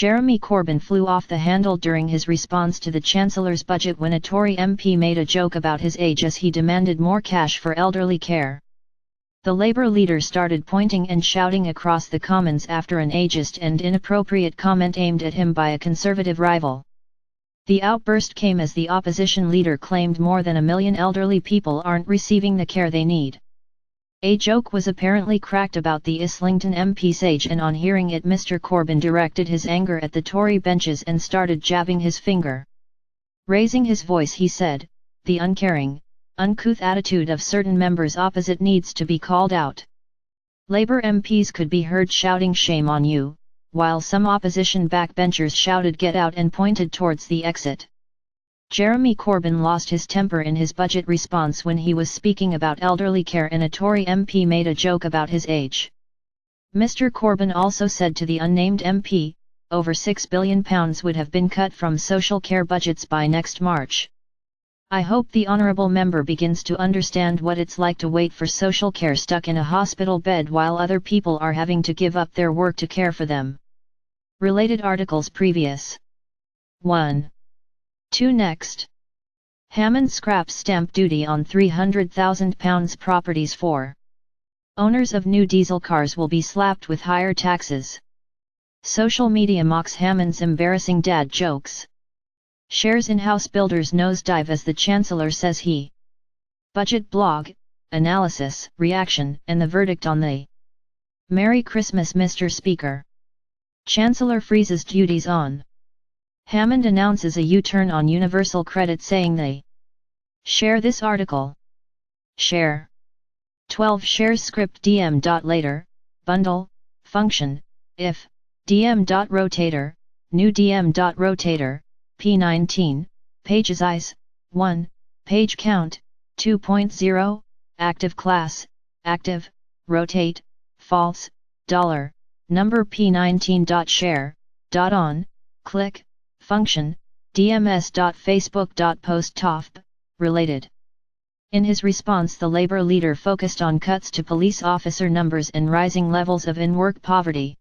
Jeremy Corbyn flew off the handle during his response to the Chancellor's budget when a Tory MP made a joke about his age as he demanded more cash for elderly care. The Labour leader started pointing and shouting across the Commons after an ageist and inappropriate comment aimed at him by a Conservative rival. The outburst came as the opposition leader claimed more than 1 million elderly people aren't receiving the care they need. A joke was apparently cracked about the Islington MP's age, and on hearing it Mr. Corbyn directed his anger at the Tory benches and started jabbing his finger. Raising his voice he said, "The uncaring, uncouth attitude of certain members opposite needs to be called out." Labour MPs could be heard shouting "Shame on you," while some opposition backbenchers shouted "Get out" and pointed towards the exit. Jeremy Corbyn lost his temper in his budget response when he was speaking about elderly care and a Tory MP made a joke about his age. Mr. Corbyn also said to the unnamed MP, over £6 billion would have been cut from social care budgets by next March. "I hope the honourable member begins to understand what it's like to wait for social care stuck in a hospital bed while other people are having to give up their work to care for them." Related articles previous. 1. 2. Next. Hammond scraps stamp duty on £300,000 properties for. Owners of new diesel cars will be slapped with higher taxes. Social media mocks Hammond's embarrassing dad jokes. Shares in house builders nosedive as the Chancellor says he. Budget blog, analysis, reaction, and the verdict on the. Merry Christmas, Mr. Speaker. Chancellor freezes duties on. Hammond announces a U-turn on universal credit, saying they. Share this article. Share. 12 shares script dm.later, bundle, function, if, dm.rotator, new dm.rotator, p19, pages eyes, 1, page count, 2.0, active class, active, rotate, false, dollar, number p19.share, .on, click, function, dms.facebook.post tofp, related. In his response, the Labour leader focused on cuts to police officer numbers and rising levels of in-work poverty.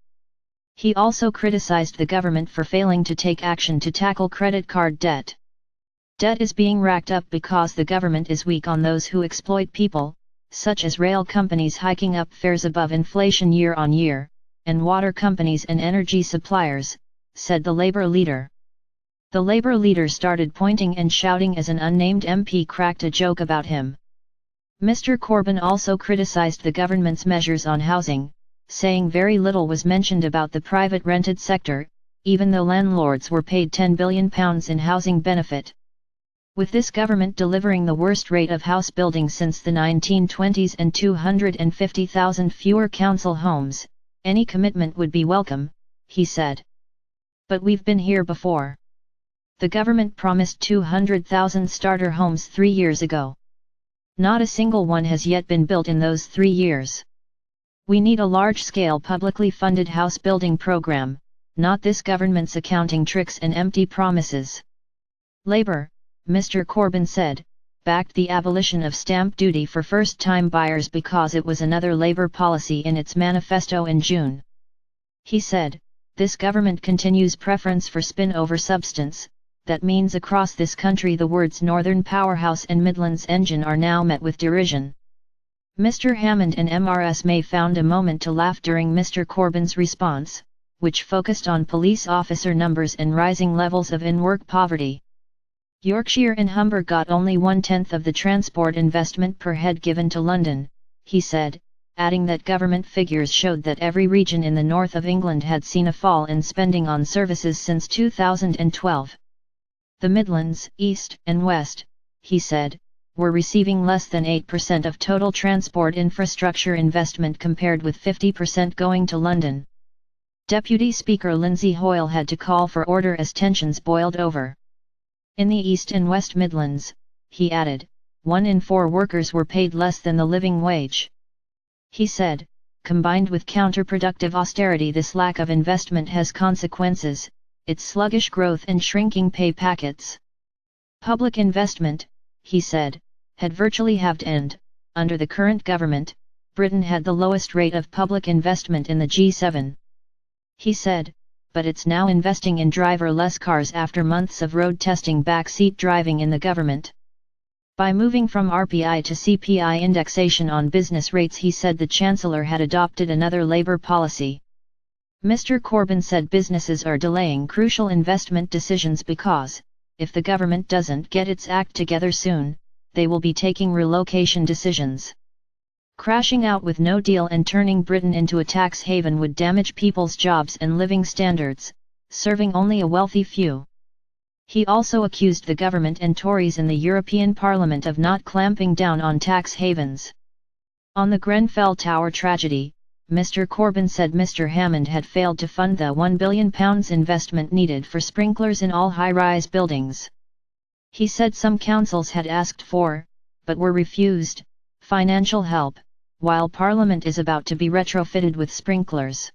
He also criticised the government for failing to take action to tackle credit card debt. Debt is being racked up because the government is weak on those who exploit people, such as rail companies hiking up fares above inflation year on year, and water companies and energy suppliers, said the Labour leader. The Labour leader started pointing and shouting as an unnamed MP cracked a joke about him. Mr. Corbyn also criticised the government's measures on housing, saying very little was mentioned about the private rented sector, even though landlords were paid £10 billion in housing benefit. With this government delivering the worst rate of house building since the 1920s and 250,000 fewer council homes, any commitment would be welcome, he said. But we've been here before. The government promised 200,000 starter homes 3 years ago. Not a single one has yet been built in those 3 years. We need a large-scale publicly funded house building program, not this government's accounting tricks and empty promises. Labour, Mr. Corbyn said, backed the abolition of stamp duty for first-time buyers because it was another Labour policy in its manifesto in June. He said, "This government continues preference for spin over substance. That means across this country the words Northern Powerhouse and Midlands Engine are now met with derision." Mr. Hammond and MRS May found a moment to laugh during Mr. Corbyn's response, which focused on police officer numbers and rising levels of in-work poverty. Yorkshire and Humber got only 1/10 of the transport investment per head given to London, he said, adding that government figures showed that every region in the north of England had seen a fall in spending on services since 2012. The Midlands, East and West, he said, were receiving less than 8% of total transport infrastructure investment compared with 50% going to London. Deputy Speaker Lindsay Hoyle had to call for order as tensions boiled over. In the East and West Midlands, he added, 1 in 4 workers were paid less than the living wage. He said, combined with counterproductive austerity, this lack of investment has consequences, its sluggish growth and shrinking pay packets. Public investment, he said, had virtually halved and, under the current government, Britain had the lowest rate of public investment in the G7. He said, but it's now investing in driverless cars after months of road testing backseat driving in the government. By moving from RPI to CPI indexation on business rates, he said the Chancellor had adopted another Labour policy. Mr. Corbyn said businesses are delaying crucial investment decisions because, if the government doesn't get its act together soon, they will be taking relocation decisions. Crashing out with no deal and turning Britain into a tax haven would damage people's jobs and living standards, serving only a wealthy few. He also accused the government and Tories in the European Parliament of not clamping down on tax havens. On the Grenfell Tower tragedy, Mr. Corbyn said Mr. Hammond had failed to fund the £1 billion investment needed for sprinklers in all high-rise buildings. He said some councils had asked for, but were refused, financial help, while Parliament is about to be retrofitted with sprinklers.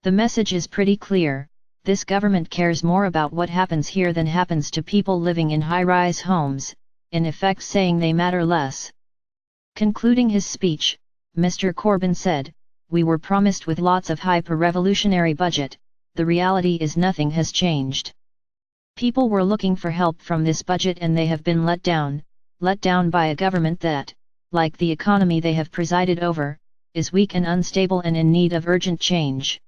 The message is pretty clear: this government cares more about what happens here than happens to people living in high-rise homes, in effect saying they matter less. Concluding his speech, Mr. Corbyn said, "We were promised with lots of hype a revolutionary budget, the reality is nothing has changed. People were looking for help from this budget and they have been let down by a government that, like the economy they have presided over, is weak and unstable and in need of urgent change.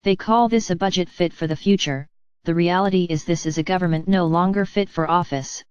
They call this a budget fit for the future, the reality is this is a government no longer fit for office."